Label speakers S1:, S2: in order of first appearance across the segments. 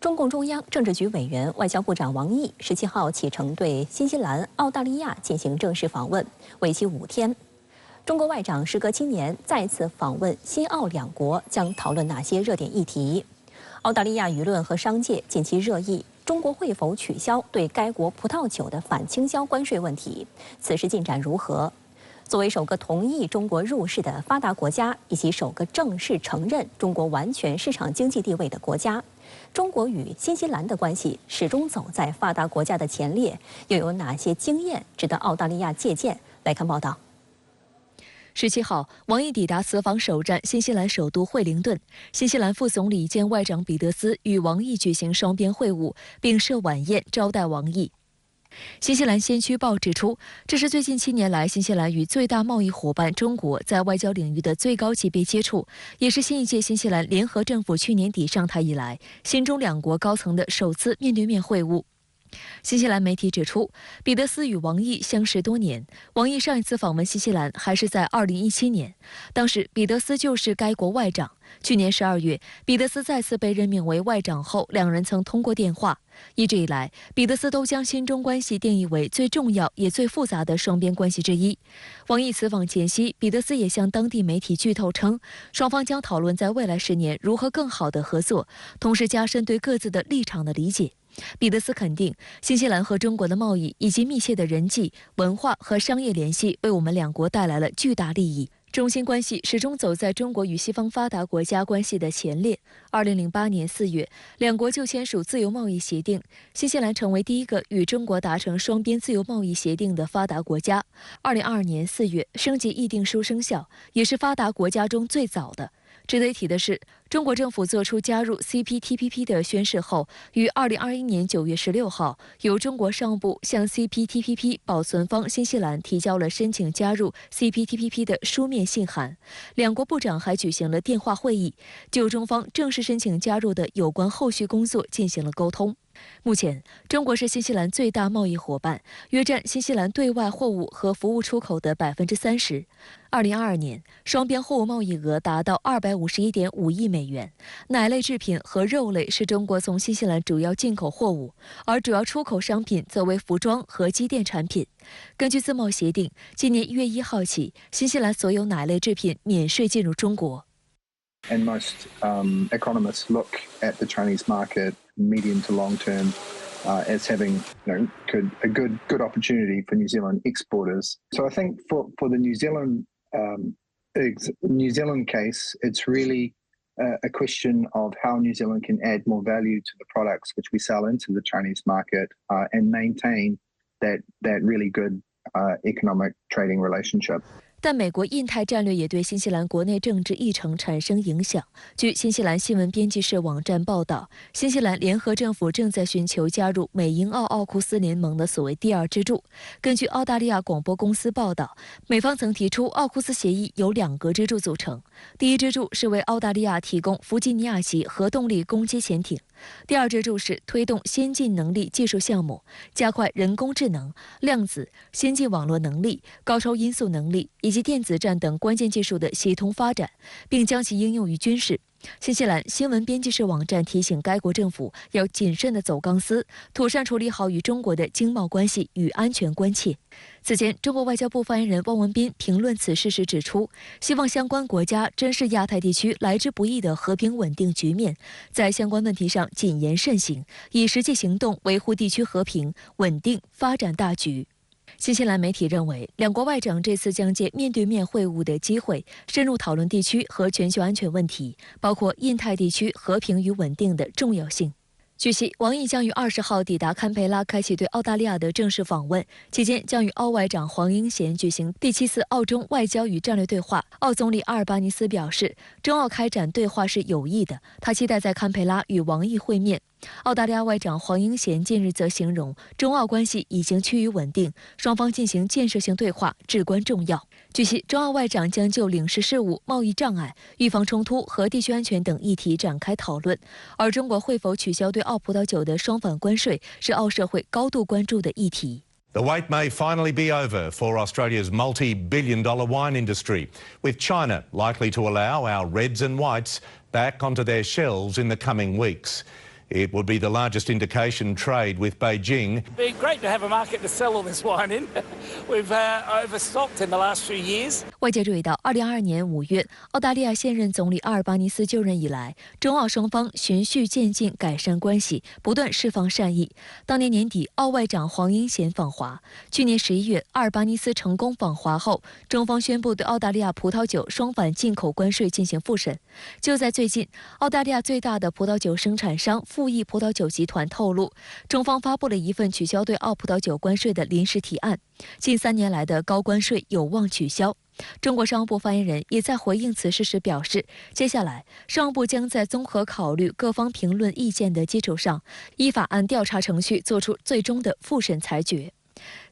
S1: 中共中央政治局委员、外交部长王毅17号启程对新西兰、澳大利亚进行正式访问，为期5天。中国外长时隔7年再次访问新澳两国，将讨论哪些热点议题？澳大利亚舆论和商界近期热议中国会否取消对该国葡萄酒的反倾销关税问题，此事进展如何？作为首个同意中国入世的发达国家，以及首个正式承认中国完全市场经济地位的国家，中国与新西兰的关系始终走在发达国家的前列，又有哪些经验值得澳大利亚借鉴？来看报道。
S2: 17号，王毅抵达此访首站新西兰首都惠灵顿，新西兰副总理兼外长彼得斯与王毅举行双边会晤，并设晚宴招待王毅。新西兰先驱报指出，这是最近7年来新西兰与最大贸易伙伴中国在外交领域的最高级别接触，也是新一届新西兰联合政府去年底上台以来，新中两国高层的首次面对面会晤。新西兰媒体指出，彼得斯与王毅相识多年，王毅上一次访问新西兰还是在2017年，当时彼得斯就是该国外长。去年12月，彼得斯再次被任命为外长后，两人曾通过电话。一直以来，彼得斯都将新中关系定义为最重要也最复杂的双边关系之一。王毅此访前夕，彼得斯也向当地媒体剧透称，双方将讨论在未来10年如何更好地合作，同时加深对各自的立场的理解。彼得斯肯定，新西兰和中国的贸易以及密切的人际、文化和商业联系为我们两国带来了巨大利益。中新关系始终走在中国与西方发达国家关系的前列。2008年4月，两国就签署自由贸易协定，新西兰成为第一个与中国达成双边自由贸易协定的发达国家。2022年4月，升级议定书生效，也是发达国家中最早的。值得一提的是，中国政府作出加入 CPTPP 的宣誓后，于2021年9月16号，由中国商务部向 CPTPP 保存方新西兰提交了申请加入 CPTPP 的书面信函。两国部长还举行了电话会议，就中方正式申请加入的有关后续工作进行了沟通。目前，中国是新西兰最大贸易伙伴，约占新西兰对外货物和服务出口的30%。2022年，双边货物贸易额达到251.5亿美元。奶类制品和肉类是中国从新西兰主要进口货物，而主要出口商品则为服装和机电产品。根据自贸协定，今年1月1号起，新西兰所有奶类制品免税进入中国。
S3: And most economists look at the Chinese market medium to long term as having a good opportunity for New Zealand exporters. So I think for the New Zealand case, it's really a question of how New Zealand can add more value to the products which we sell into the Chinese market and maintain that really good economic trading relationship.
S2: 但美国印太战略也对新西兰国内政治议程产生影响。据新西兰新闻编辑室网站报道，新西兰联合政府正在寻求加入美英澳奥库斯联盟的所谓第二支柱。根据澳大利亚广播公司报道，美方曾提出奥库斯协议由2个支柱组成，第一支柱是为澳大利亚提供弗吉尼亚级核动力攻击潜艇，第二支柱是推动先进能力技术项目，加快人工智能、量子、先进网络能力、高超音速能力以及电子战等关键技术的协同发展，并将其应用于军事。新西兰新闻编辑室网站提醒该国政府要谨慎地走钢丝，妥善处理好与中国的经贸关系与安全关切。此前，中国外交部发言人汪文斌评论此事时指出，希望相关国家珍视亚太地区来之不易的和平稳定局面，在相关问题上谨言慎行，以实际行动维护地区和平、稳定、发展大局。新西兰媒体认为，两国外长这次将借面对面会晤的机会，深入讨论地区和全球安全问题，包括印太地区和平与稳定的重要性。据悉，王毅将于20号抵达堪培拉，开启对澳大利亚的正式访问，期间将与澳外长黄英贤举行第7次澳中外交与战略对话。澳总理阿尔巴尼斯表示，中澳开展对话是有益的，他期待在堪培拉与王毅会面。澳大利亚外长黄英贤近日则形容，中澳关系已经趋于稳定，双方进行建设性对话至关重要。据悉，中澳外长将就领事事务、贸易障碍、预防冲突和地区安全等议题展开讨论，而中国会否取消对澳葡萄酒的双反关税，是澳社会高度关注的议题。
S4: The wait may finally be over for Australia's multi-billion-dollar wine industry, with China likely to allow our reds and whites back onto their shelves in the coming weeks. It would be the largest indication trade with Beijing.
S5: It'd be great to have a market to sell all this wine in. We've overstocked in the last few years.
S2: 外界注意到，2022年5月，澳大利亚现任总理阿尔巴尼斯就任以来，中澳双方循序渐进改善关系，不断释放善意。当年年底，澳外长黄英贤访华。去年11月，阿尔巴尼斯成功访华后，中方宣布对澳大利亚葡萄酒双反进口关税进行复审。就在最近，澳大利亚最大的葡萄酒生产商富益葡萄酒集团透露，中方发布了一份取消对澳葡萄酒关税的临时提案，近3年来的高关税有望取消。中国商务部发言人也在回应此事时表示，接下来商务部将在综合考虑各方评论意见的基础上，依法按调查程序作出最终的复审裁决。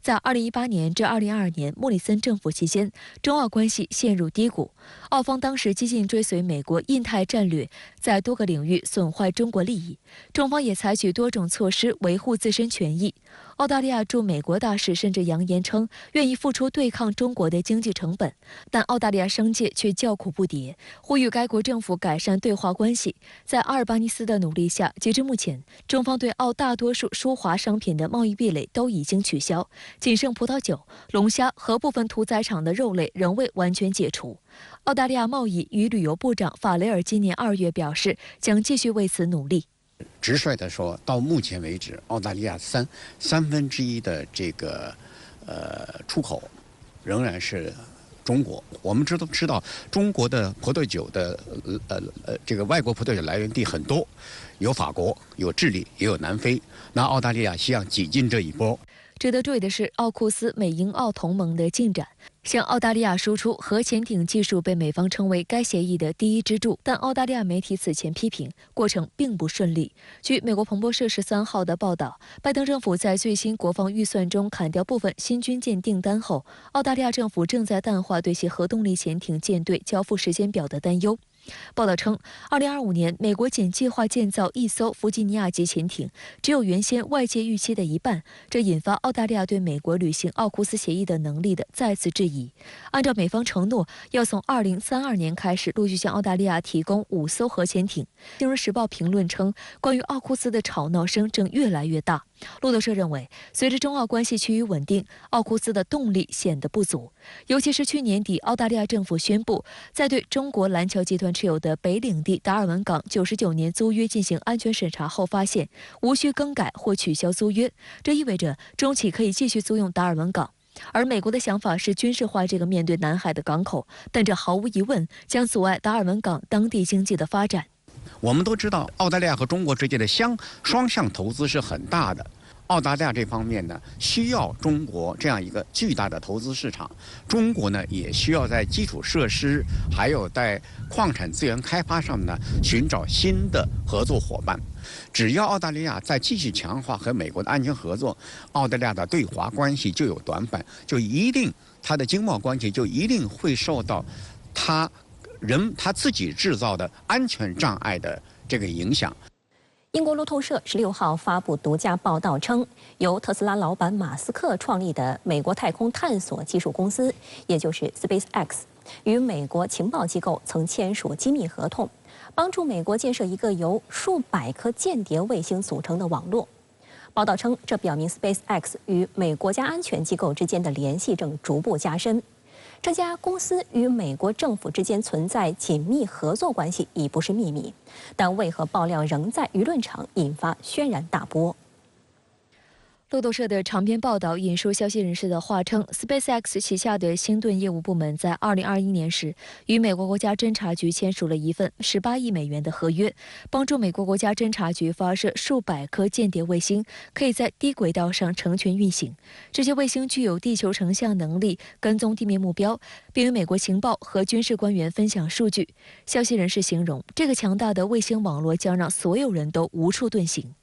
S2: 在2018年至2022年莫里森政府期间，中澳关系陷入低谷。澳方当时激进追随美国印太战略，在多个领域损坏中国利益。中方也采取多种措施维护自身权益。澳大利亚驻美国大使甚至扬言称愿意付出对抗中国的经济成本，但澳大利亚商界却叫苦不迭，呼吁该国政府改善对华关系。在阿尔巴尼斯的努力下，截至目前，中方对澳大多数输华商品的贸易壁垒都已经取消，仅剩葡萄酒、龙虾和部分屠宰场的肉类仍未完全解除。澳大利亚贸易与旅游部长法雷尔今年2月表示，将继续为此努力。
S6: 直率地说，到目前为止，澳大利亚三分之一的这个出口仍然是中国。我们知道中国的葡萄酒的这个外国葡萄酒来源地很多，有法国，有智利，也有南非。那澳大利亚希望挤进这一波。
S2: 值得注意的是，奥库斯美英澳同盟的进展。向澳大利亚输出核潜艇技术被美方称为该协议的第一支柱，但澳大利亚媒体此前批评过程并不顺利。据美国彭博社13号的报道，拜登政府在最新国防预算中砍掉部分新军舰订单后，澳大利亚政府正在淡化对其核动力潜艇舰队交付时间表的担忧。报道称，2025年美国仅计划建造1艘弗吉尼亚级潜艇，只有原先外界预期的一半，这引发澳大利亚对美国履行奥库斯协议的能力的再次质疑。按照美方承诺，要从2032年开始陆续向澳大利亚提供5艘核潜艇。《金融时报》评论称，关于奥库斯的吵闹声正越来越大。路透社认为，随着中澳关系趋于稳定，奥库斯的动力显得不足。尤其是去年底，澳大利亚政府宣布，在对中国蓝桥集团持有的北领地达尔文港99年租约进行安全审查后，发现无需更改或取消租约，这意味着中企可以继续租用达尔文港。而美国的想法是军事化这个面对南海的港口，但这毫无疑问将阻碍达尔文港当地经济的发展。
S6: 我们都知道，澳大利亚和中国之间的双向投资是很大的。澳大利亚这方面呢，需要中国这样一个巨大的投资市场；中国呢，也需要在基础设施还有在矿产资源开发上呢，寻找新的合作伙伴。只要澳大利亚再继续强化和美国的安全合作，澳大利亚的对华关系就有短板，就一定它的经贸关系就一定会受到他自己制造的安全障碍的这个影响。
S1: 英国路透社16号发布独家报道称，由特斯拉老板马斯克创立的美国太空探索技术公司，也就是 SpaceX， 与美国情报机构曾签署机密合同，帮助美国建设一个由数百颗间谍卫星组成的网络。报道称，这表明 SpaceX 与美国家安全机构之间的联系正逐步加深。这家公司与美国政府之间存在紧密合作关系已不是秘密，但为何爆料仍在舆论场引发轩然大波？
S2: 路透社的长篇报道引述消息人士的话称 ，SpaceX 旗下的星盾业务部门在2021年时与美国国家侦察局签署了一份18亿美元的合约，帮助美国国家侦察局发射数百颗间谍卫星，可以在低轨道上成群运行。这些卫星具有地球成像能力，跟踪地面目标，并与美国情报和军事官员分享数据。消息人士形容，这个强大的卫星网络将让所有人都无处遁形。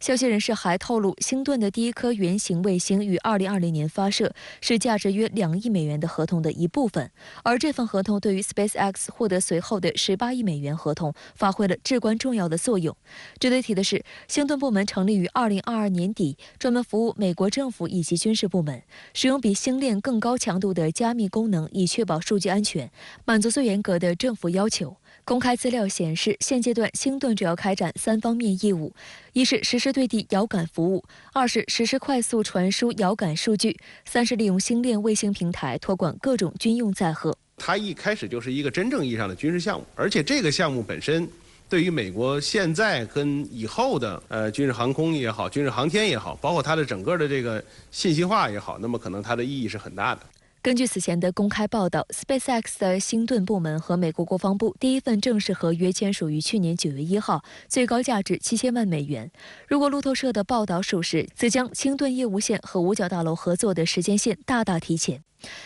S2: 消息人士还透露，星盾的第一颗原型卫星于2020年发射，是价值约2亿美元的合同的一部分。而这份合同对于 SpaceX 获得随后的18亿美元合同发挥了至关重要的作用。值得一提的是，星盾部门成立于2022年底，专门服务美国政府以及军事部门，使用比星链更高强度的加密功能，以确保数据安全，满足最严格的政府要求。公开资料显示，现阶段星盾主要开展3方面业务：一是实施对地遥感服务；2是实施快速传输遥感数据；3是利用星链卫星平台托管各种军用载荷。
S7: 它一开始就是一个真正意义上的军事项目，而且这个项目本身对于美国现在跟以后的军事航空也好，军事航天也好，包括它的整个的这个信息化也好，那么可能它的意义是很大的。
S2: 根据此前的公开报道 ，SpaceX 的星盾部门和美国国防部第一份正式合约签署于去年9月1号，最高价值7000万美元。如果路透社的报道属实，则将星盾业务线和五角大楼合作的时间线大大提前。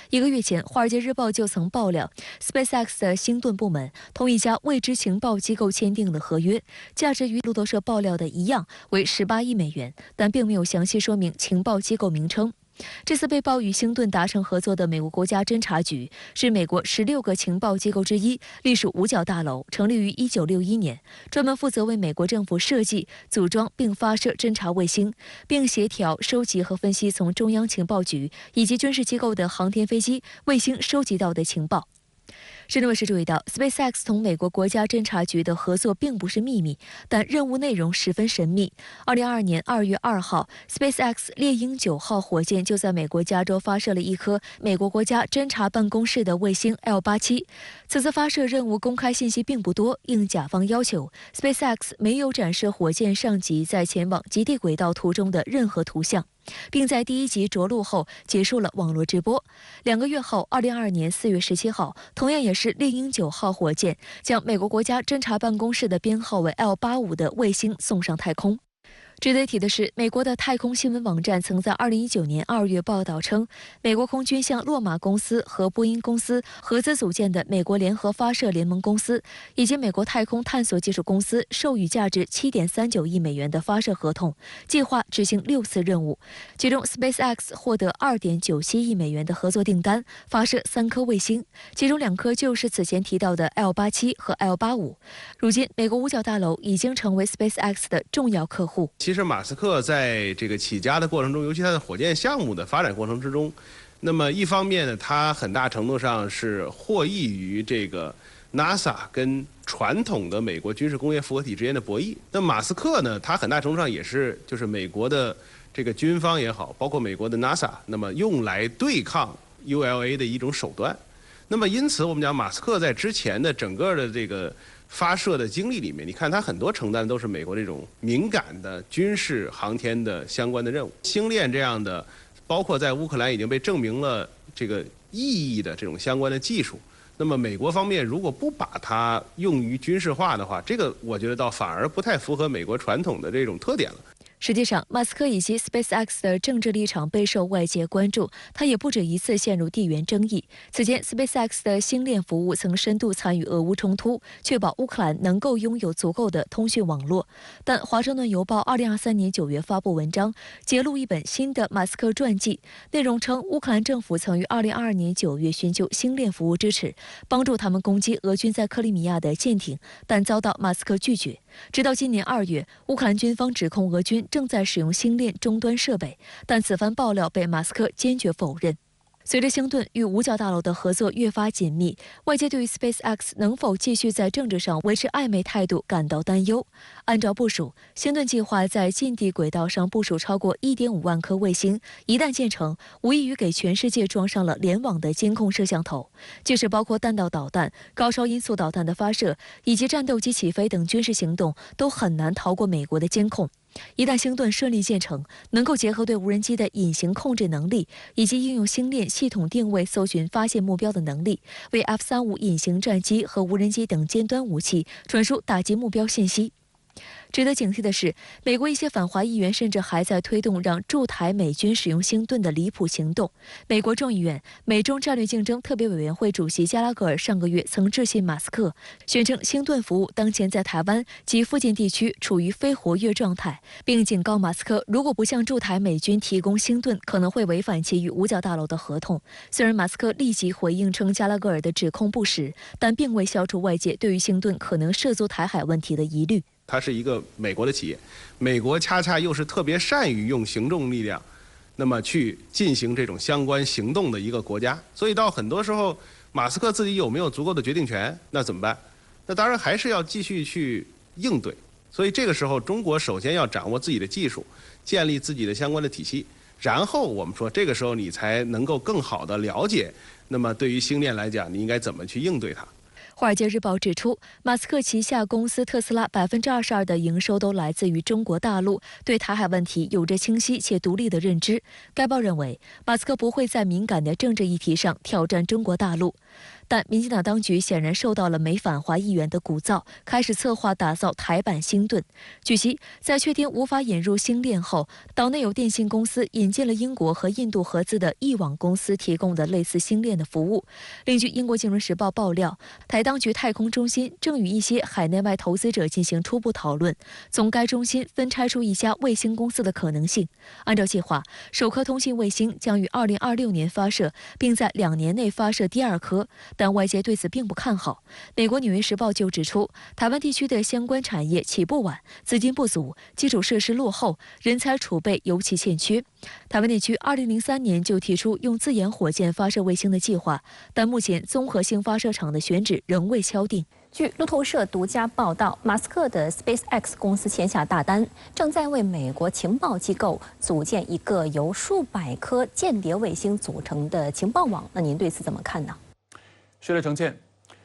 S2: 1个月前，《华尔街日报》就曾爆料 ，SpaceX 的星盾部门同一家未知情报机构签订了合约，价值与路透社爆料的一样，为18亿美元，但并没有详细说明情报机构名称。这次被曝与星盾达成合作的美国国家侦察局是美国16个情报机构之一，隶属五角大楼，成立于1961年，专门负责为美国政府设计、组装并发射侦察卫星，并协调收集和分析从中央情报局以及军事机构的航天飞机、卫星收集到的情报。深圳卫视注意到 ，SpaceX 同美国国家侦察局的合作并不是秘密，但任务内容十分神秘。2022年2月2号 ，SpaceX 猎鹰9号火箭就在美国加州发射了一颗美国国家侦察办公室的卫星 L87。此次发射任务公开信息并不多，应甲方要求 ，SpaceX 没有展示火箭上级在前往极地轨道途中的任何图像。并在第1集着陆后结束了网络直播。2个月后，2022年4月17号，同样也是猎鹰9号火箭将美国国家侦察办公室的编号为 L85的卫星送上太空。值得一提的是，美国的太空新闻网站曾在2019年2月报道称，美国空军向洛马公司和波音公司合资组建的美国联合发射联盟公司以及美国太空探索技术公司授予价值7.39亿美元的发射合同，计划执行6次任务，其中 SpaceX 获得2.97亿美元的合作订单，发射3颗卫星，其中2颗就是此前提到的 L87和 L85。如今，美国五角大楼已经成为 SpaceX 的重要客户。
S7: 其实马斯克在这个起家的过程中，尤其他的火箭项目的发展过程之中，那么一方面呢，他很大程度上是获益于这个 NASA 跟传统的美国军事工业复合体之间的博弈。那马斯克呢，他很大程度上也是就是美国的这个军方也好，包括美国的 NASA， 那么用来对抗 ULA 的一种手段。那么因此，我们讲马斯克在之前的整个的这个发射的经历里面，你看他很多承担都是美国这种敏感的军事航天的相关的任务，星链这样的，包括在乌克兰已经被证明了这个意义的这种相关的技术。那么美国方面如果不把它用于军事化的话，这个我觉得倒反而不太符合美国传统的这种特点了。
S2: 实际上，马斯克以及 SpaceX 的政治立场备受外界关注，他也不止一次陷入地缘争议。此前 ，SpaceX 的星链服务曾深度参与俄乌冲突，确保乌克兰能够拥有足够的通讯网络。但《华盛顿邮报》2023年9月发布文章，揭露一本新的马斯克传记，内容称乌克兰政府曾于2022年9月寻求星链服务支持，帮助他们攻击俄军在克里米亚的舰艇，但遭到马斯克拒绝。直到今年2月，乌克兰军方指控俄军正在使用星链终端设备，但此番爆料被马斯克坚决否认。随着星盾与五角大楼的合作越发紧密，外界对于 SpaceX 能否继续在政治上维持暧昧态度感到担忧。按照部署，星盾计划在近地轨道上部署超过1.5万颗卫星，一旦建成，无异于给全世界装上了联网的监控摄像头，即使包括弹道导弹、高超音速导弹的发射以及战斗机起飞等军事行动，都很难逃过美国的监控。一旦星盾顺利建成，能够结合对无人机的隐形控制能力，以及应用星链系统定位、搜寻、发现目标的能力，为 F-35隐形战机和无人机等尖端武器传输打击目标信息。值得警惕的是，美国一些反华议员甚至还在推动让驻台美军使用星盾的离谱行动。美国众议院美中战略竞争特别委员会主席加拉格尔上个月曾致信马斯克，宣称星盾服务当前在台湾及附近地区处于非活跃状态，并警告马斯克，如果不向驻台美军提供星盾，可能会违反其与五角大楼的合同。虽然马斯克立即回应称加拉格尔的指控不实，但并未消除外界对于星盾可能涉足台海问题的疑虑。
S7: 它是一个美国的企业，美国恰恰又是特别善于用行动力量，那么去进行这种相关行动的一个国家。所以到很多时候，马斯克自己有没有足够的决定权，那怎么办？那当然还是要继续去应对。所以这个时候，中国首先要掌握自己的技术，建立自己的相关的体系，然后我们说这个时候你才能够更好的了解，那么对于星链来讲，你应该怎么去应对它。
S2: 《华尔街日报》指出，马斯克旗下公司特斯拉22%的营收都来自于中国大陆，对台海问题有着清晰且独立的认知。该报认为，马斯克不会在敏感的政治议题上挑战中国大陆。但民进党当局显然受到了美反华议员的鼓噪，开始策划打造台版星盾。据悉，在确定无法引入星链后，岛内有电信公司引进了英国和印度合资的易网公司提供的类似星链的服务。另据英国《金融时报》爆料，台当局太空中心正与一些海内外投资者进行初步讨论，从该中心分拆出一家卫星公司的可能性。按照计划，首颗通信卫星将于2026年发射，并在2年内发射第2颗。但外界对此并不看好。美国《纽约时报》就指出，台湾地区的相关产业起步晚，资金不足，基础设施落后，人才储备尤其欠缺。台湾地区2003年就提出用自研火箭发射卫星的计划，但目前综合性发射场的选址仍未敲定。
S1: 据路透社独家报道，马斯克的 SpaceX 公司签下大单，正在为美国情报机构组建一个由数百颗间谍卫星组成的情报网。那您对此怎么看呢？
S8: 是的，程倩，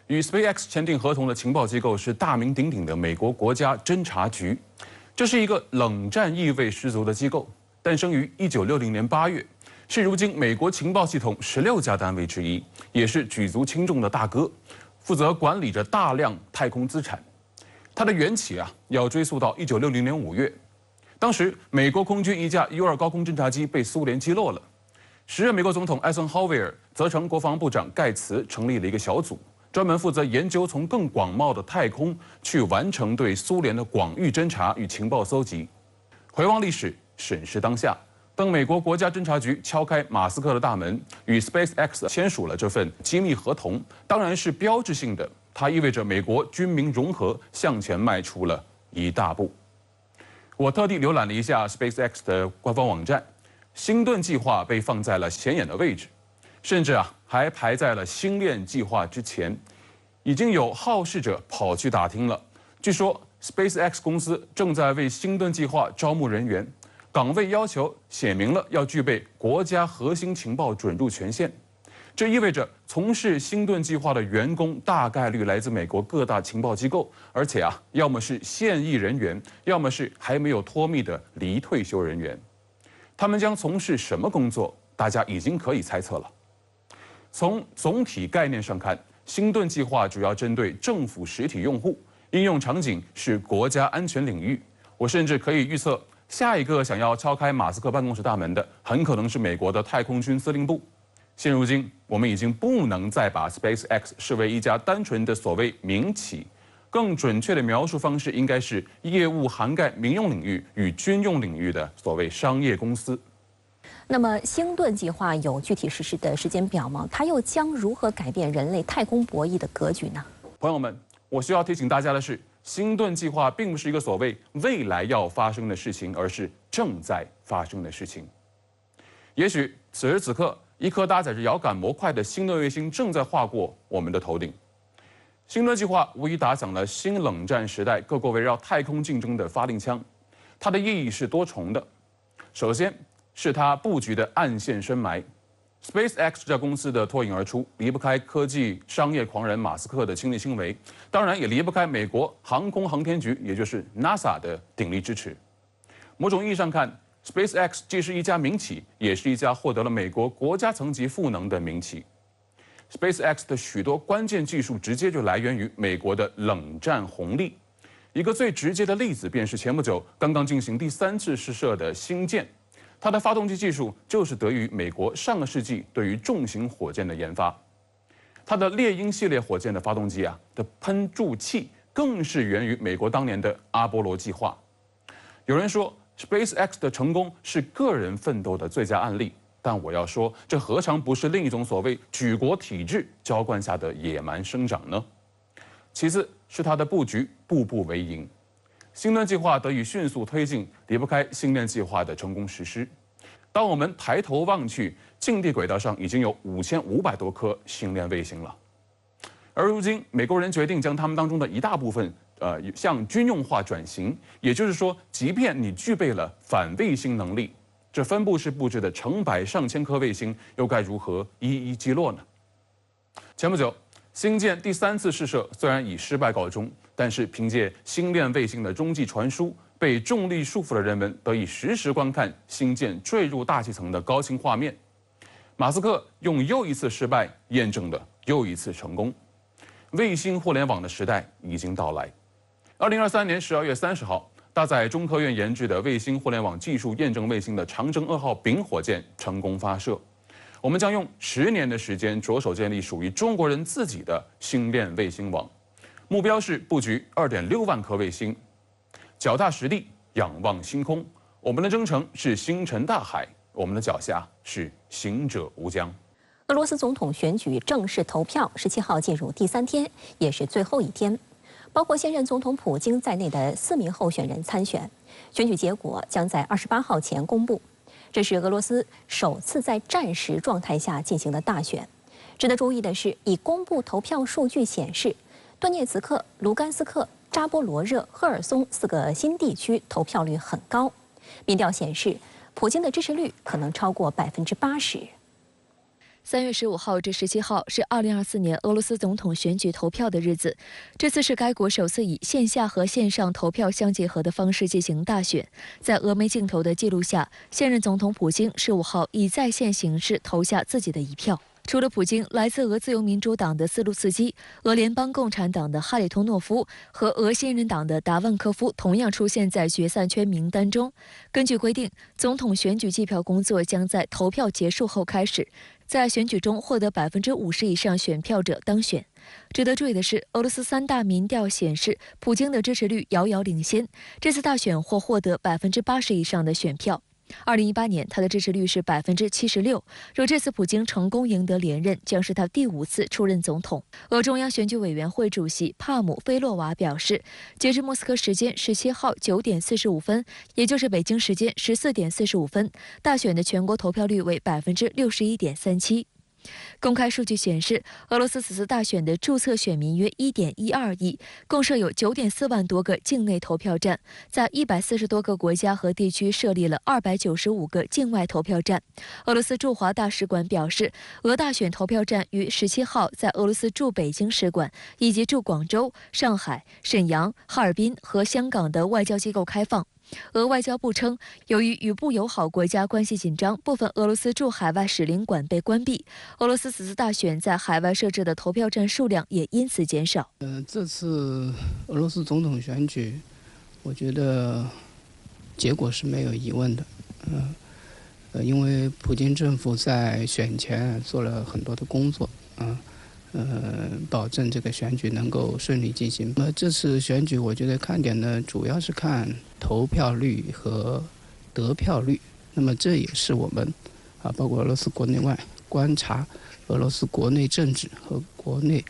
S8: 与 SpaceX 签订合同的情报机构是大名鼎鼎的美国国家侦察局，这是一个冷战意味十足的机构，诞生于1960年8月，是如今美国情报系统16家单位之一，也是举足轻重的大哥，负责管理着大量太空资产。它的缘起要追溯到1960年5月，当时美国空军一架U-2高空侦察机被苏联击落了。时任美国总统艾森豪威尔责成国防部长盖茨成立了一个小组，专门负责研究从更广袤的太空去完成对苏联的广域侦察与情报搜集。回望历史，审视当下，当美国国家侦察局敲开马斯克的大门，与 SpaceX 签署了这份机密合同，当然是标志性的，它意味着美国军民融合向前迈出了一大步。我特地浏览了一下 SpaceX 的官方网站。星盾计划被放在了显眼的位置，甚至还排在了星链计划之前。已经有好事者跑去打听了，据说 SpaceX 公司正在为星盾计划招募人员，岗位要求写明了要具备国家核心情报准入权限。这意味着从事星盾计划的员工大概率来自美国各大情报机构，而且要么是现役人员，要么是还没有脱密的离退休人员。他们将从事什么工作？大家已经可以猜测了。从总体概念上看，星盾计划主要针对政府实体用户，应用场景是国家安全领域。我甚至可以预测，下一个想要敲开马斯克办公室大门的，很可能是美国的太空军司令部。现如今，我们已经不能再把 SpaceX 视为一家单纯的所谓民企。更准确的描述方式应该是业务涵盖民用领域与军用领域的所谓商业公司。
S1: 那么，星盾计划有具体实施的时间表吗？它又将如何改变人类太空博弈的格局呢？
S8: 朋友们，我需要提醒大家的是，星盾计划并不是一个所谓未来要发生的事情，而是正在发生的事情。也许此时此刻，一颗搭载着遥感模块的星盾卫星正在划过我们的头顶。星盾计划无疑打响了新冷战时代各国围绕太空竞争的发令枪，它的意义是多重的。首先是它布局的暗线深埋 ，SpaceX 这家公司的脱颖而出，离不开科技商业狂人马斯克的亲力亲为，当然也离不开美国航空航天局，也就是 NASA 的鼎力支持。某种意义上看 ，SpaceX 既是一家民企，也是一家获得了美国国家层级赋能的民企。SpaceX 的许多关键技术直接就来源于美国的冷战红利。一个最直接的例子便是前不久刚刚进行第3次试射的星舰，它的发动机技术就是得益于美国上个世纪对于重型火箭的研发。它的猎鹰系列火箭的发动机的喷注器更是源于美国当年的阿波罗计划。有人说 SpaceX 的成功是个人奋斗的最佳案例。但我要说，这何尝不是另一种所谓举国体制浇灌下的野蛮生长呢？其次是它的布局步步为营，星链计划得以迅速推进，离不开星链计划的成功实施。当我们抬头望去，近地轨道上已经有5500多颗星链卫星了。而如今，美国人决定将他们当中的一大部分向军用化转型，也就是说，即便你具备了反卫星能力，这分布式布置的成百上千颗卫星又该如何一一击落呢？前不久，星舰第3次试射虽然以失败告终，但是凭借星链卫星的中继传输，被重力束缚的人们得以实时观看星舰坠入大气层的高清画面。马斯克用又一次失败验证了又一次成功。卫星互联网的时代已经到来。2023年12月30号，搭载中科院研制的卫星互联网技术验证卫星的长征2号丙火箭成功发射。我们将用10年的时间着手建立属于中国人自己的星链卫星网，目标是布局2.6万颗卫星，脚踏实地，仰望星空。我们的征程是星辰大海，我们的脚下是行者无疆。
S1: 俄罗斯总统选举正式投票17号进入第3天，也是最后一天。包括现任总统普京在内的4名候选人参选，选举结果将在28号前公布。这是俄罗斯首次在战时状态下进行的大选。值得注意的是，已公布投票数据显示，顿涅茨克、卢甘斯克、扎波罗热、赫尔松4个新地区投票率很高。民调显示，普京的支持率可能超过80%。
S2: 3月15号至17号是2024年俄罗斯总统选举投票的日子。这次是该国首次以线下和线上投票相结合的方式进行大选。在俄媒镜头的记录下，现任总统普京15号以在线形式投下自己的一票。除了普京，来自俄自由民主党的斯卢茨基、俄联邦共产党的哈里托诺夫和俄新人党的达万科夫同样出现在决赛圈名单中。根据规定，总统选举计票工作将在投票结束后开始。在选举中获得50%以上选票者当选。值得注意的是，俄罗斯3大民调显示，普京的支持率遥遥领先。这次大选或获得80%以上的选票。2018年，他的支持率是76%。若这次普京成功赢得连任，将是他第5次出任总统。俄中央选举委员会主席帕姆菲洛娃表示，截至莫斯科时间17号9点45分，也就是北京时间14点45分，大选的全国投票率为61.37%。公开数据显示，俄罗斯此次大选的注册选民约1.12亿，共设有9.4万多个境内投票站，在140多个国家和地区设立了295个境外投票站。俄罗斯驻华大使馆表示，俄大选投票站于17号在俄罗斯驻北京使馆以及驻广州、上海、沈阳、哈尔滨和香港的外交机构开放。俄外交部称，由于与不友好国家关系紧张，部分俄罗斯驻海外使领馆被关闭。俄罗斯此次大选在海外设置的投票站数量也因此减少。
S9: 这次俄罗斯总统选举，我觉得结果是没有疑问的。因为普京政府在选前做了很多的工作，保证这个选举能够顺利进行。这次选举，我觉得看点呢，主要是看投票率和得票率。那么这也是我们包括俄罗斯国内外观察俄罗斯国内政治和国内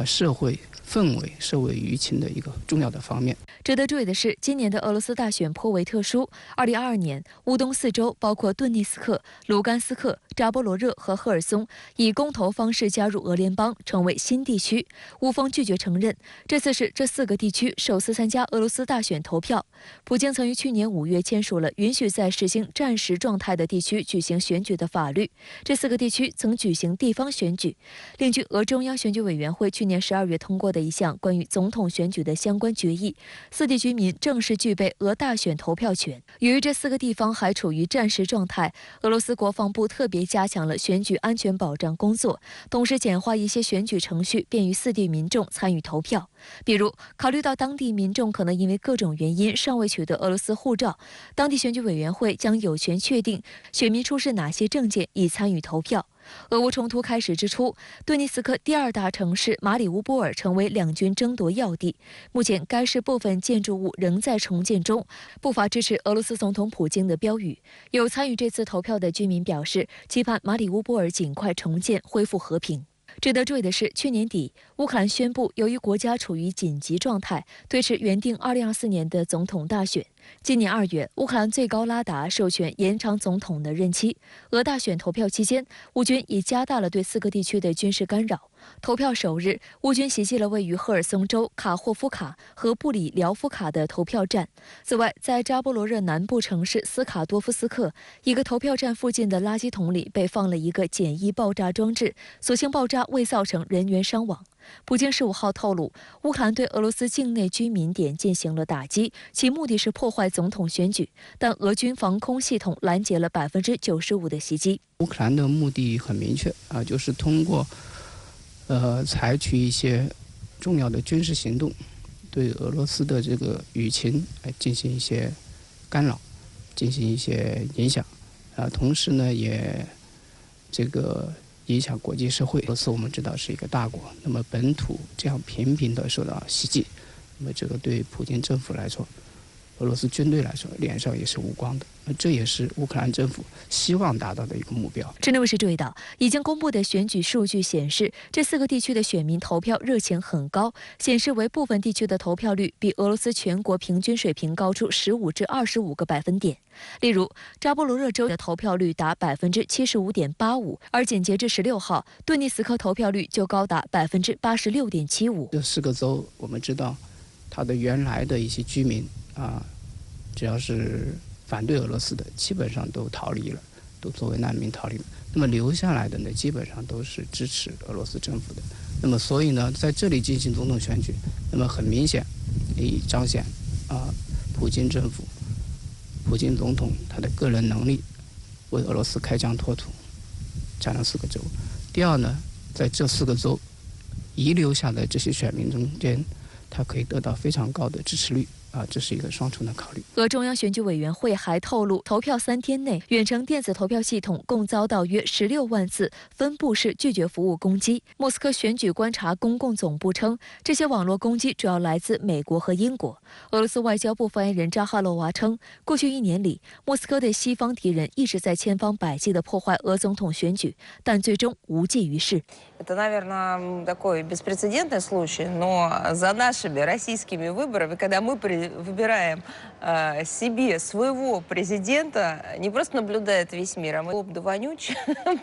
S9: 社会氛围、社会舆情的一个重要的方面。
S2: 值得注意的是，今年的俄罗斯大选颇为特殊。2022年，乌东4州包括顿涅斯克、卢甘斯克、扎波罗热和赫尔松以公投方式加入俄联邦，成为新地区。乌方拒绝承认。这次是这4个地区首次参加俄罗斯大选投票。普京曾于去年5月签署了允许在实行战时状态的地区举行选举的法律。这4个地区曾举行地方选举。另据俄中央选举委员会去年12月通过的一项关于总统选举的相关决议，4地居民正式具备俄大选投票权。由于这4个地方还处于战时状态，俄罗斯国防部特别加强了选举安全保障工作，同时简化一些选举程序，便于4地民众参与投票。比如，考虑到当地民众可能因为各种原因尚未取得俄罗斯护照，当地选举委员会将有权确定选民出示哪些证件以参与投票。俄乌冲突开始之初，顿涅茨克第2大城市马里乌波尔成为两军争夺要地。目前，该市部分建筑物仍在重建中，不乏支持俄罗斯总统普京的标语。有参与这次投票的居民表示，期盼马里乌波尔尽快重建，恢复和平。值得注意的是，去年底，乌克兰宣布由于国家处于紧急状态，推迟原定2024年的总统大选。今年2月，乌克兰最高拉达授权延长总统的任期。俄大选投票期间，乌军也加大了对4个地区的军事干扰。投票首日，乌军袭击了位于赫尔松州卡霍夫卡和布里廖夫卡的投票站。此外，在扎波罗热南部城市斯卡多夫斯克一个投票站附近的垃圾桶里被放了一个简易爆炸装置，所幸爆炸未造成人员伤亡。普京15号透露，乌克兰对俄罗斯境内居民点进行了打击，其目的是破坏总统选举，但俄军防空系统拦截了95%的袭击。
S9: 乌克兰的目的很明确就是通过采取一些重要的军事行动，对俄罗斯的这个舆情进行一些干扰，进行一些影响，同时呢也这个影响国际社会。俄罗斯我们知道是一个大国，那么本土这样频频的受到袭击，那么这个对普京政府来说，俄罗斯军队来说，脸上也是无光的。这也是乌克兰政府希望达到的一个目标。
S2: 智内卫视注意到，已经公布的选举数据显示，这4个地区的选民投票热情很高，显示为部分地区的投票率比俄罗斯全国平均水平高出15至25个百分点。例如，扎波罗热州的投票率达75.85%，而仅截至16号，顿涅茨克投票率就高达86.75%。
S9: 这4个州，我们知道，它的原来的一些居民只要是反对俄罗斯的，基本上都逃离了，都作为难民逃离了。那么留下来的呢，基本上都是支持俄罗斯政府的。那么所以呢，在这里进行总统选举，那么很明显，以彰显普京政府、普京总统他的个人能力，为俄罗斯开疆拓土，占了4个州。第二呢，在这4个州遗留下的这些选民中间，他可以得到非常高的支持率。这是一个双重的考虑。
S2: 俄中央选举委员会还透露，投票3天内，远程电子投票系统共遭到约16万次分布式拒绝服务攻击。莫斯科选举观察公共总部称，这些网络攻击主要来自美国和英国。俄罗斯外交部发言人扎哈罗娃称，过去1年里，莫斯科的西方敌人一直在千方百计地破坏俄总统选举，但最终无济于事。
S10: Это, наверное, такой беспрецедентный случай, но за нашими российскими выборами, когда мы выбираем себе своего президента, не просто наблюдает весь мир, а мы лоб да вонючий,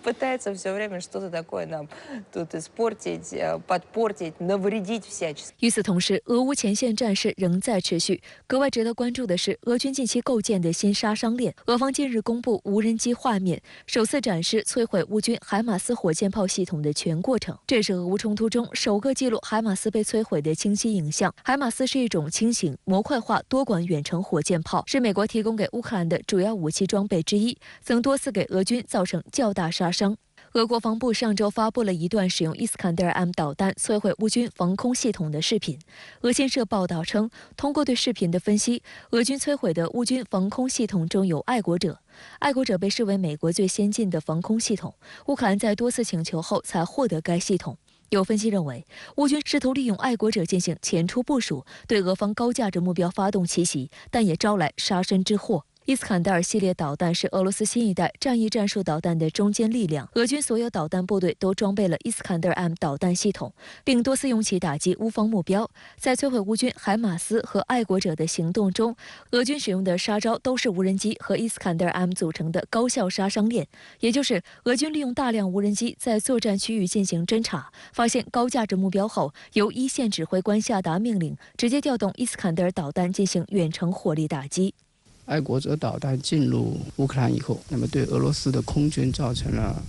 S10: пытается все время что-то такое нам тут испортить, подпортить, навредить всячески.
S2: 与此同时，俄乌前线战事仍在持续。格外值得关注的是，俄军近期构建的新杀伤链。俄方近日公布无人机画面，首次展示摧毁乌军海马斯火箭炮系统的全过程。这是俄乌冲突中首个记录海马斯被摧毁的清晰影像。海马斯是一种轻型模块化多管远程火箭炮，是美国提供给乌克兰的主要武器装备之一，曾多次给俄军造成较大杀伤。俄国防部上周发布了一段使用伊斯坎德尔 M 导弹摧毁乌军防空系统的视频。俄新社报道称，通过对视频的分析，俄军摧毁的乌军防空系统中有爱国者。爱国者被视为美国最先进的防空系统，乌克兰在多次请求后才获得该系统。有分析认为，乌军试图利用爱国者进行前出部署，对俄方高价值目标发动奇袭，但也招来杀身之祸。伊斯坎德尔系列导弹是俄罗斯新一代战役战术导弹的中坚力量，俄军所有导弹部队都装备了伊斯坎德尔 M 导弹系统，并多次用其打击乌方目标。在摧毁乌军海马斯和爱国者的行动中，俄军使用的杀招都是无人机和伊斯坎德尔 M 组成的高效杀伤链，也就是俄军利用大量无人机在作战区域进行侦察，发现高价值目标后，由一线指挥官下达命令，直接调动伊斯坎德尔导弹进行远程火力打击。
S9: 爱国者导弹进入乌克兰以后，那么对俄罗斯的空军造成了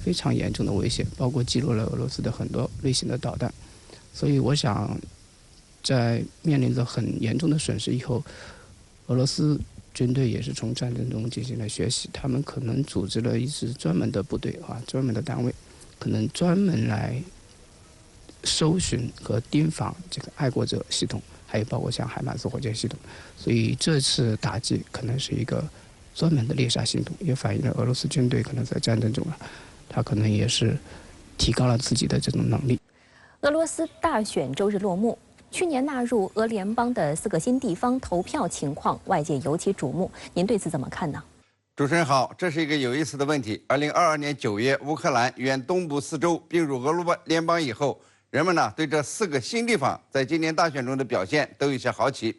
S9: 非常严重的威胁，包括击落了俄罗斯的很多类型的导弹。所以我想，在面临着很严重的损失以后，俄罗斯军队也是从战争中进行了学习，他们可能组织了一支专门的部队专门的单位，可能专门来搜寻和盯防这个爱国者系统，还有包括像海马斯火箭系统。所以这次打击可能是一个专门的猎杀行动，也反映了俄罗斯军队可能在战争中他可能也是提高了自己的这种能力。
S1: 俄罗斯大选周日落幕，去年纳入俄联邦的4个新地方投票情况，外界尤其瞩目。您对此怎么看呢？
S11: 主持人好，这是一个有意思的问题。2022年9月，乌克兰原东部4州并入俄联邦以后，人们对这4个新地方在今年大选中的表现都有些好奇。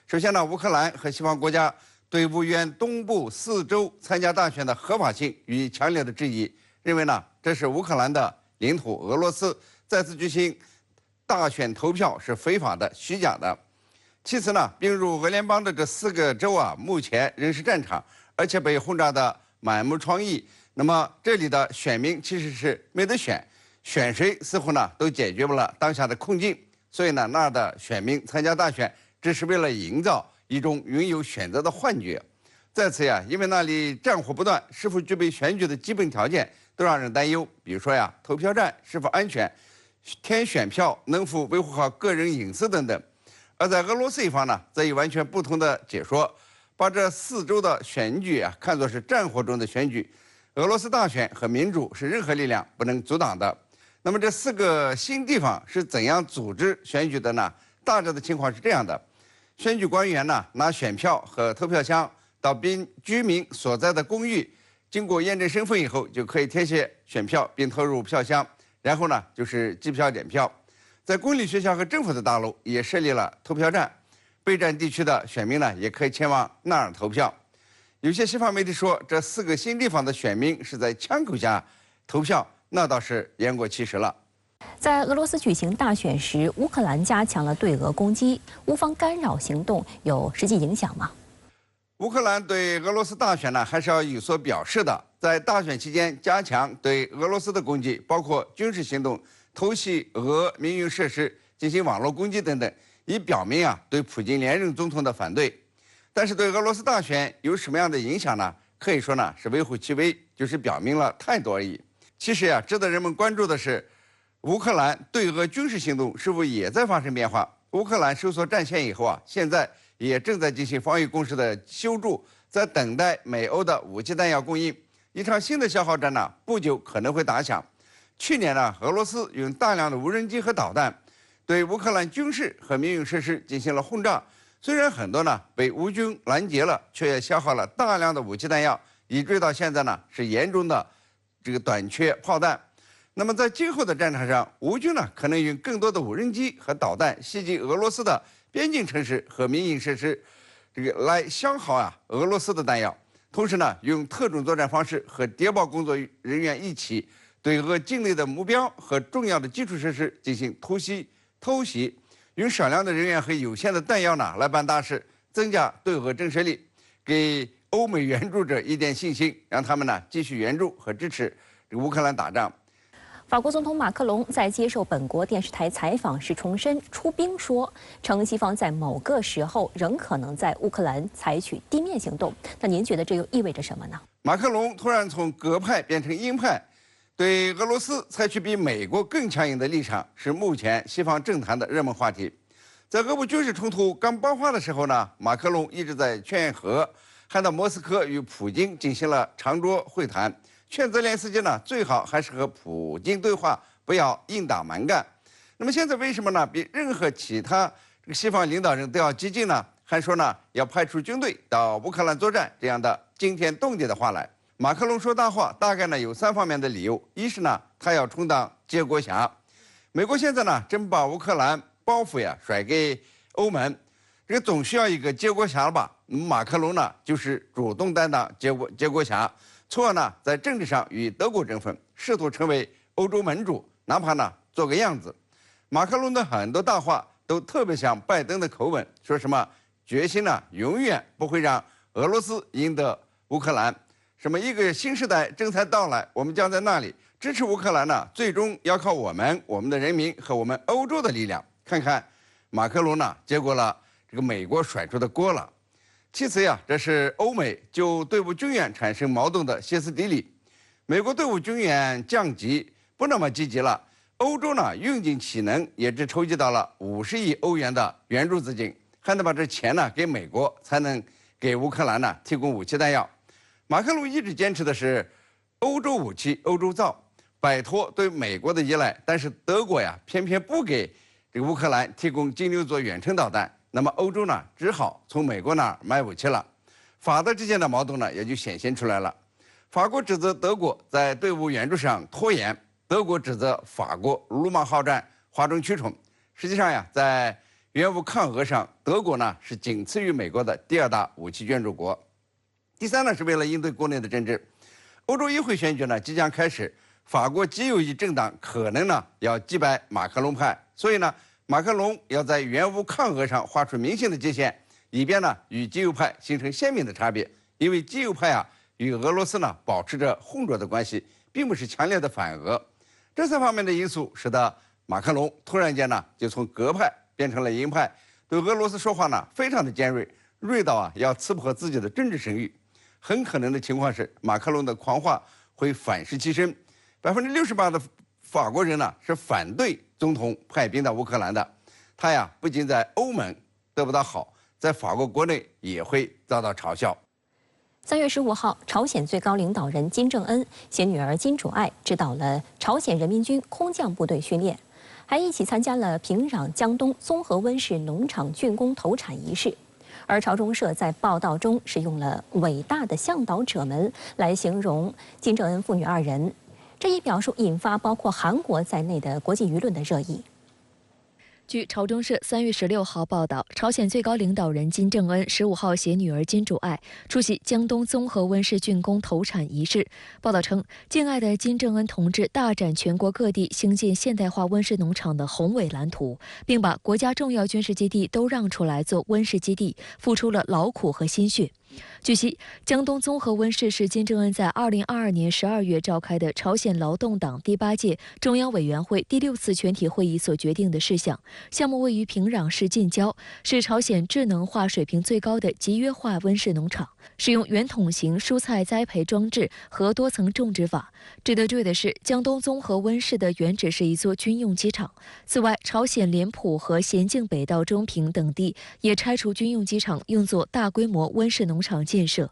S11: 首先呢，乌克兰和西方国家对乌原东部4州参加大选的合法性予以强烈的质疑，认为呢这是乌克兰的领土，俄罗斯再次举行大选投票是非法的、虚假的。其次呢，并入俄联邦的这4个州啊，目前仍是战场，而且被轰炸的满目疮痍。那么这里的选民其实是没得选，选谁似乎呢都解决不了当下的困境。所以呢，那儿的选民参加大选，只是为了营造一种拥有选择的幻觉。再次呀，因为那里战火不断，是否具备选举的基本条件都让人担忧。比如说呀，投票站是否安全，填选票能否维护好个人隐私等等。而在俄罗斯一方呢，则以完全不同的解说，把这4州的选举啊看作是战火中的选举。俄罗斯大选和民主是任何力量不能阻挡的。那么这4个新地方是怎样组织选举的呢？大致的情况是这样的：选举官员呢拿选票和投票箱到居民所在的公寓，经过验证身份以后，就可以填写选票并投入票箱。然后呢，就是计票点票。在公立学校和政府的大楼也设立了投票站，备战地区的选民呢也可以前往那儿投票。有些西方媒体说，这4个新地方的选民是在枪口下投票，那倒是言过其实了。
S1: 在俄罗斯举行大选时，乌克兰加强了对俄攻击，乌方干扰行动有实际影响吗？
S11: 乌克兰对俄罗斯大选呢还是要有所表示的。在大选期间加强对俄罗斯的攻击，包括军事行动、偷袭俄民用设施、进行网络攻击等等，以表明啊对普京连任总统的反对。但是对俄罗斯大选有什么样的影响呢？可以说呢是微乎其微，就是表明了态度而已。其实呀，值得人们关注的是，乌克兰对俄军事行动是否也在发生变化？乌克兰收缩战线以后啊，现在也正在进行防御工事的修筑，在等待美欧的武器弹药供应。一场新的消耗战呢，不久可能会打响。去年呢，俄罗斯用大量的无人机和导弹对乌克兰军事和民用设施进行了轰炸，虽然很多呢被乌军拦截了，却也消耗了大量的武器弹药，以至于到现在呢是严重的短缺炮弹。那么在今后的战场上，乌军呢可能用更多的无人机和导弹袭击俄罗斯的边境城市和民营设施，来消耗俄罗斯的弹药。同时呢，用特种作战方式和谍报工作人员一起对俄境内的目标和重要的基础设施进行突袭、偷袭，用少量的人员和有限的弹药呢来办大事，增加对俄震慑力，给欧美援助者一点信心，让他们呢继续援助和支持乌克兰打仗。
S1: 法国总统马克龙在接受本国电视台采访时重申出兵说，称西方在某个时候仍可能在乌克兰采取地面行动。那您觉得这又意味着什么呢？
S11: 马克龙突然从鸽派变成鹰派，对俄罗斯采取比美国更强硬的立场，是目前西方政坛的热门话题。在俄乌军事冲突刚爆发的时候呢，马克龙一直在劝和，还到莫斯科与普京进行了长桌会谈。劝泽连斯基呢，最好还是和普京对话，不要硬打蛮干。那么现在为什么呢？比任何其他西方领导人都要激进呢？还说呢要派出军队到乌克兰作战，这样的惊天动地的话来。马克龙说大话，大概呢有3方面的理由：一是呢他要充当接锅侠，美国现在呢真把乌克兰包袱甩给欧盟，这个总需要一个接锅侠吧？马克龙呢就是主动担当接锅侠。从而呢，在政治上与德国争锋，试图成为欧洲盟主，哪怕呢做个样子。马克龙的很多大话都特别像拜登的口吻，说什么决心呢永远不会让俄罗斯赢得乌克兰，什么一个新时代正在到来，我们将在那里支持乌克兰呢，最终要靠我们的人民和我们欧洲的力量。看看马克龙呢接过了这个美国甩出的锅了。其次这是欧美就队伍军援产生矛盾的歇斯底里。美国队伍军援降级不那么积极了，欧洲呢用尽其能，也只筹集到了50亿欧元的援助资金，还得把这钱呢给美国，才能给乌克兰呢提供武器弹药。马克龙一直坚持的是欧洲武器欧洲造，摆脱对美国的依赖，但是德国偏偏不给这个乌克兰提供金牛座远程导弹。那么欧洲呢，只好从美国那儿买武器了。法德之间的矛盾呢，也就显现出来了。法国指责德国在队伍援助上拖延，德国指责法国鲁莽好战、哗众取宠。实际上在援乌抗俄上，德国呢是仅次于美国的第2大武器捐助国。第3呢是为了应对国内的政治，欧洲议会选举呢即将开始，法国极右翼政党可能呢要击败马克龙派，所以呢马克龙要在援乌抗俄上画出明显的界限，以便呢与极右派形成鲜明的差别。因为极右派啊与俄罗斯呢保持着混浊的关系，并不是强烈的反俄。这3方面的因素使得马克龙突然间呢就从鸽派变成了鹰派，对俄罗斯说话呢非常的尖锐，锐到啊要刺破自己的政治声誉。很可能的情况是，马克龙的狂话会反噬其身。68%的法国人呢是反对总统派兵到乌克兰的，他呀不仅在欧盟得不到好，在法国国内也会遭到嘲笑。
S1: 3月15号，朝鲜最高领导人金正恩携女儿金主爱指导了朝鲜人民军空降部队训练，还一起参加了平壤江东综合温室农场竣工投产仪式。而朝中社在报道中使用了“伟大的向导者们”来形容金正恩父女2人，这一表述引发包括韩国在内的国际舆论的热议。
S2: 据朝中社3月16号报道，朝鲜最高领导人金正恩15号携女儿金主爱出席江东综合温室竣工投产仪式。报道称，敬爱的金正恩同志大展全国各地兴建现代化温室农场的宏伟蓝图，并把国家重要军事基地都让出来做温室基地，付出了劳苦和心血。据悉，江东综合温室是金正恩在2022年12月召开的朝鲜劳动党第8届中央委员会第6次全体会议所决定的事项。项目位于平壤市近郊，是朝鲜智能化水平最高的集约化温室农场，使用圆筒型蔬菜栽培装置和多层种植法。值得注意的是，江东综合温室的原址是一座军用机场。此外，朝鲜莲浦和咸镜北道中平等地也拆除军用机场，用作大规模温室农场建设。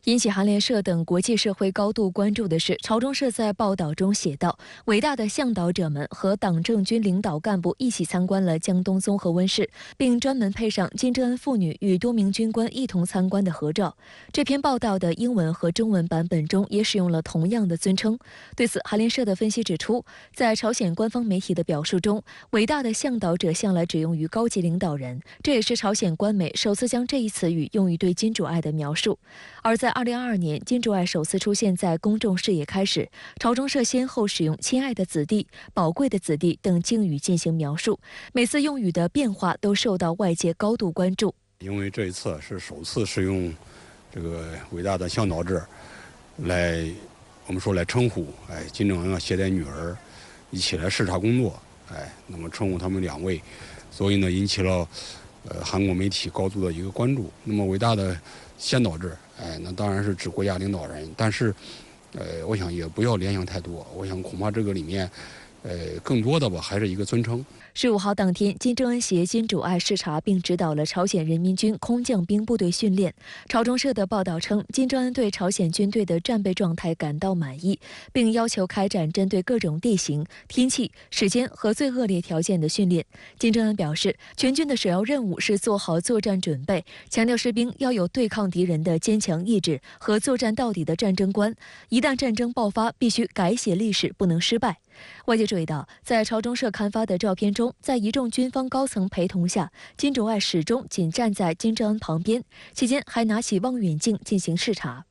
S2: 引起韩联社等国际社会高度关注的是，朝中社在报道中写道，伟大的向导者们和党政军领导干部一起参观了江东综合温室，并专门配上金正恩父女与多名军官一同参观的合照。这篇报道的英文和中文版本中也使用了同样的尊称。对此，韩联社的分析指出，在朝鲜官方媒体的表述中，伟大的向导者向来只用于高级领导人，这也是朝鲜官媒首次将这一词语用于对金主爱的描述。而在2022年，金主爱首次出现在公众视野开始，朝中社先后使用“亲爱的子弟”“宝贵的子弟”等敬语进行描述，每次用语的变化都受到外界高度关注。
S6: 因为这一次是首次使用这个伟大的向导者来，我们说来称呼，金正恩啊携带女儿一起来视察工作，那么称呼他们2位，所以呢引起了韩国媒体高度的一个关注。那么伟大的先导制，那当然是指国家领导人，但是，我想也不要联想太多，我想恐怕这个里面，更多的吧还是一个尊称。
S2: 15号当天，金正恩携金主爱视察并指导了朝鲜人民军空降兵部队训练。朝中社的报道称，金正恩对朝鲜军队的战备状态感到满意，并要求开展针对各种地形、天气、时间和最恶劣条件的训练。金正恩表示，全军的首要任务是做好作战准备，强调士兵要有对抗敌人的坚强意志和作战到底的战争观。一旦战争爆发，必须改写历史，不能失败。外界注意到，在朝中社刊发的照片中，在一众军方高层陪同下，金主爱始终仅站在金正恩旁边，期间还拿起望远镜进行视察。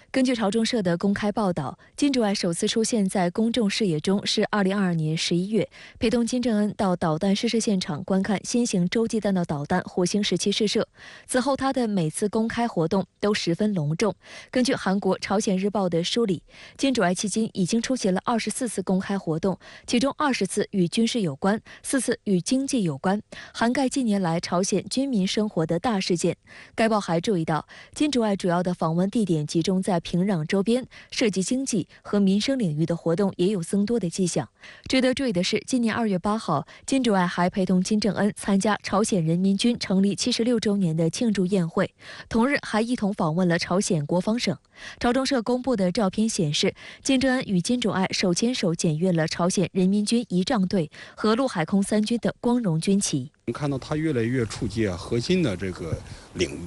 S2: 根据朝中社的公开报道，金主爱首次出现在公众视野中是2022年11月，陪同金正恩到导弹试射现场观看新型洲际弹道导弹火星17试射。此后，他的每次公开活动都十分隆重。根据韩国《朝鲜日报》的梳理，金主爱迄今已经出席了24次公开活动，其中20次与军事有关，4次与经济有关，涵盖近年来朝鲜军民生活的大事件。该报还注意到，金主爱主要的访问地点集中在平壤周边，涉及经济和民生领域的活动也有增多的迹象。值得注意的是，今年2月8号，金主爱还陪同金正恩参加朝鲜人民军成立76周年的庆祝宴会，同日还一同访问了朝鲜国防省。朝中社公布的照片显示，金正恩与金主爱手牵手检阅了朝鲜人民军仪仗队和陆海空3军的光荣军旗。
S6: 我们看到他越来越触及核心的这个领域。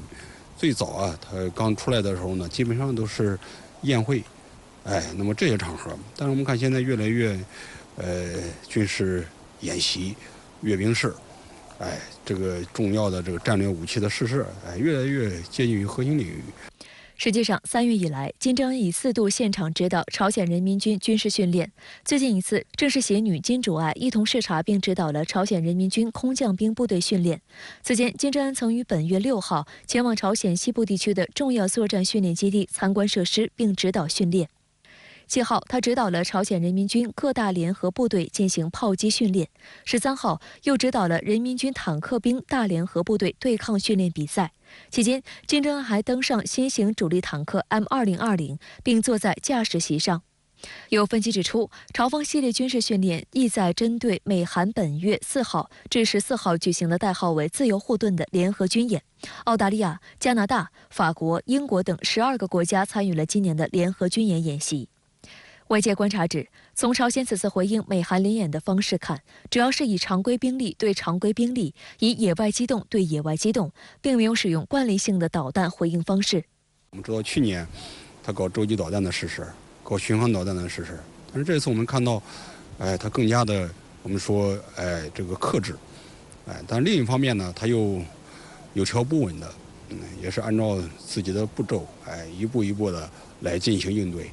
S6: 最早他刚出来的时候呢，基本上都是宴会，那么这些场合，但是我们看现在越来越，军事演习、阅兵式，这个重要的这个战略武器的试射，越来越接近于核心领域。
S2: 实际上，3月以来，金正恩已4度现场指导朝鲜人民军军事训练。最近一次正是携女金主爱一同视察并指导了朝鲜人民军空降兵部队训练。此前，金正恩曾于本月6号前往朝鲜西部地区的重要作战训练基地参观设施并指导训练。7号，他指导了朝鲜人民军各大联合部队进行炮击训练。13号，又指导了人民军坦克兵大联合部队对抗训练比赛。期间，金正恩还登上新型主力坦克 M2020， 并坐在驾驶席上。有分析指出，朝方系列军事训练意在针对美韩本月4号至14号举行的代号为“自由护盾”的联合军演。澳大利亚、加拿大、法国、英国等12个国家参与了今年的联合军演演习。外界观察指，从朝鲜此次回应美韩联演的方式看，主要是以常规兵力对常规兵力，以野外机动对野外机动，并没有使用惯例性的导弹回应方式。
S6: 我们知道去年他搞洲际导弹的试射，搞巡航导弹的试射，但是这次我们看到，他更加的我们说这个克制，但另一方面呢，他又有条不紊的，也是按照自己的步骤，一步一步的来进行应对。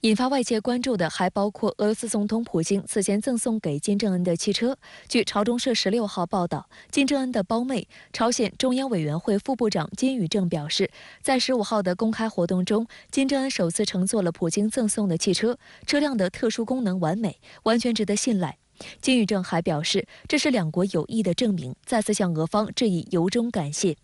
S2: 引发外界关注的还包括俄罗斯总统普京此前赠送给金正恩的汽车。据朝中社16号报道，金正恩的胞妹、朝鲜中央委员会副部长金宇正表示，在15号的公开活动中，金正恩首次乘坐了普京赠送的汽车，车辆的特殊功能完美，完全值得信赖。金宇正还表示，这是两国友谊的证明，再次向俄方致以由衷感谢。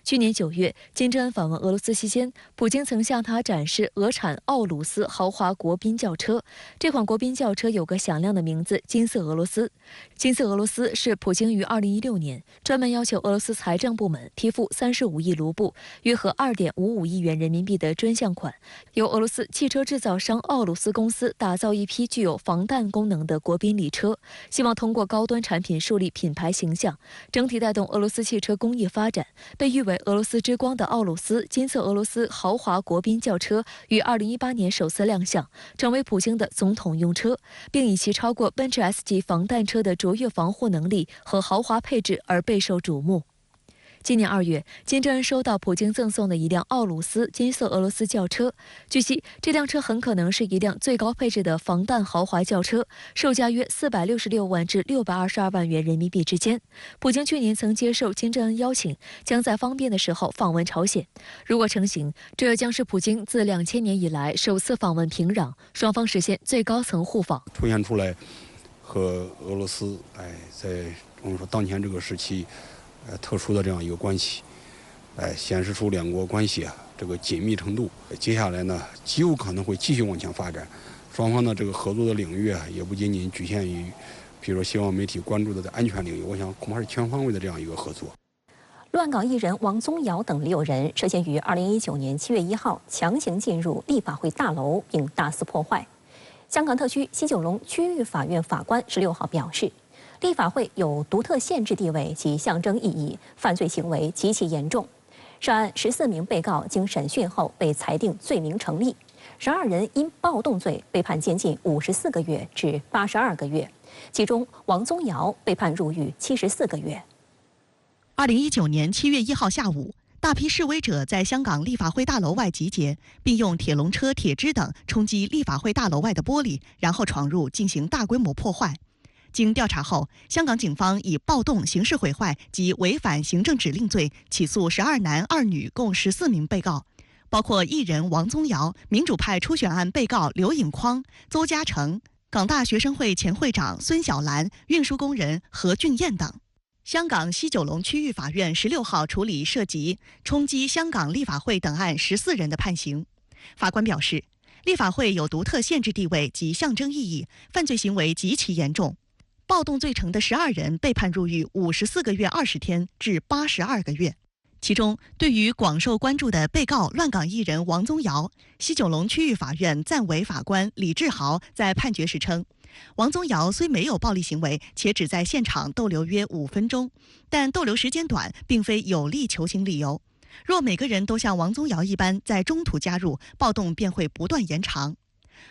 S2: 去年9月，金正恩访问俄罗斯期间，普京曾向他展示俄产奥鲁斯豪华国宾轿车。这款国宾轿车有个响亮的名字——金色俄罗斯。金色俄罗斯是普京于2016年专门要求俄罗斯财政部门批复35亿卢布，约合2.55亿元人民币的专项款，由俄罗斯汽车制造商奥鲁斯公司打造一批具有防弹功能的国宾礼车，希望通过高端产品树立品牌形象，整体带动俄罗斯汽车工业发展。被誉为俄罗斯之光的奥鲁斯金色俄罗斯豪华国宾轿车于2018年首次亮相，成为普京的总统用车，并以其超过奔驰 S 级防弹车的卓越防护能力和豪华配置而备受瞩目。今年2月，金正恩收到普京赠送的一辆奥鲁斯金色俄罗斯轿车。据悉，这辆车很可能是一辆最高配置的防弹豪华轿车，售价约466万至622万元人民币之间。普京去年曾接受金正恩邀请，将在方便的时候访问朝鲜。如果成行，这将是普京自2000年以来首次访问平壤，双方实现最高层互访。
S6: 凸显出来和俄罗斯在我们说当前这个时期特殊的这样一个关系，显示出两国关系这个紧密程度。接下来呢，极有可能会继续往前发展。双方的这个合作的领域也不仅仅局限于，比如说希望媒体关注的在安全领域，我想恐怕是全方位的这样一个合作。
S1: 乱港艺人王宗尧等6人涉嫌于2019年7月1号强行进入立法会大楼并大肆破坏。香港特区西九龙区域法院法官16号表示，立法会有独特限制地位及象征意义，犯罪行为极其严重。涉案14名被告经审讯后被裁定罪名成立，12人因暴动罪被判监禁54个月至82个月，其中王宗尧被判入狱74个月。
S12: 2019年7月1号下午，大批示威者在香港立法会大楼外集结，并用铁笼车、铁枝等冲击立法会大楼外的玻璃，然后闯入进行大规模破坏。经调查后，香港警方以暴动、刑事毁坏及违反行政指令罪起诉12男2女共14名被告，包括艺人王宗尧、民主派初选案被告刘颖匡、邹家成、港大学生会前会长孙小兰、运输工人何俊彦等。香港西九龙区域法院16号处理涉及冲击香港立法会等案14人的判刑。法官表示，立法会有独特限制地位及象征意义，犯罪行为极其严重。暴动罪成的12人被判入狱54个月20天至82个月。其中，对于广受关注的被告乱港艺人王宗尧，西九龙区域法院暂委法官李志豪在判决时称，王宗尧虽没有暴力行为，且只在现场逗留约5分钟，但逗留时间短并非有力求情理由。若每个人都像王宗尧一般在中途加入，暴动便会不断延长。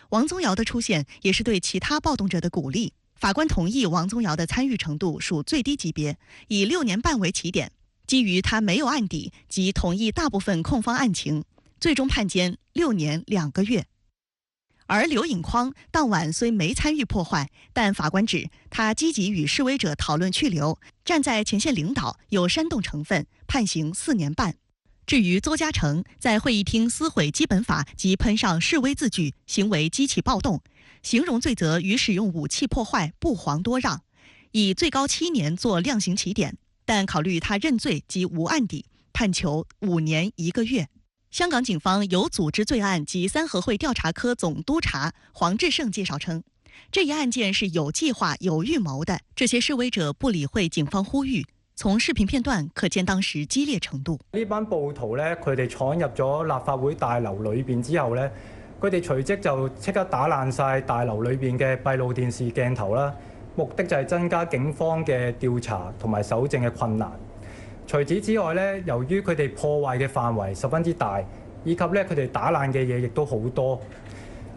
S12: 王宗尧的出现也是对其他暴动者的鼓励。法官同意王宗尧的参与程度属最低级别，以6年半为起点。基于他没有案底及同意大部分控方案情，最终判监6年2个月。而刘颖匡当晚虽没参与破坏，但法官指他积极与示威者讨论去留，站在前线领导，有煽动成分，判刑4年半。至于邹家成在会议厅撕毁基本法及喷上示威字句，行为激起暴动，形容罪责与使用武器破坏不遑多让，以最高7年做量刑起点，但考虑他认罪及无案底，判囚5年1个月。香港警方有组织罪案及三合会调查科总督察黄志胜介绍称，这一案件是有计划、有预谋的。这些示威者不理会警方呼籲，從視頻片段可見當時激烈程度。
S13: 呢班暴徒咧，佢哋闖入咗立法會大樓裏邊之後咧，佢哋隨即就即刻打爛晒大樓裏邊嘅閉路電視鏡頭啦，目的就係增加警方嘅調查同埋搜證嘅困難。除此之外咧，由於佢哋破壞嘅範圍十分之大，以及咧佢哋打爛嘅嘢亦都好多，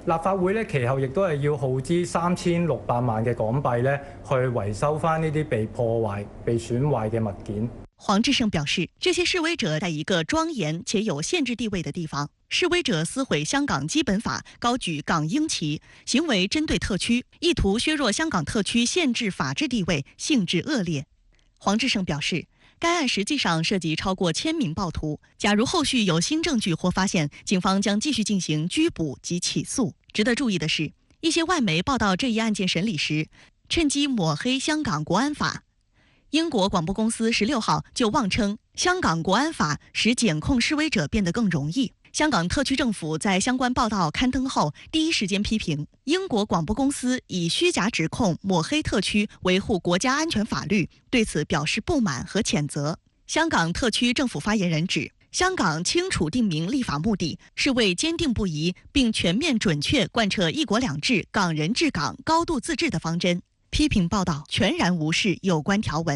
S13: 立法會咧其後亦都係要耗資3600萬嘅港幣咧去維修翻呢啲被破壞、被損壞嘅物件。
S12: 黃志勝表示，這些示威者在一個莊嚴且有限制地位的地方，示威者撕毀香港基本法，高舉港英旗，行為針對特區，意圖削弱香港特區限制法治地位，性質惡劣。黃志勝表示，該案實際上涉及超過1000名暴徒，假如後續有新證據或發現，警方將繼續進行拘捕及起訴。值得注意的是，一些外媒報道這一案件審理時，趁機抹黑香港國安法。英國廣播公司16號就妄稱，香港國安法使檢控示威者變得更容易。香港特區政府在相關報道刊登後，第一時間批評英國廣播公司以虛假指控抹黑特區，維護國家安全法律，對此表示不滿和譴責。香港特區政府發言人指，香港清楚定明立法目的是為堅定不移並全面準確貫徹一國兩制、港人治港、高度自治的方針，批評報道全然無視有關條文。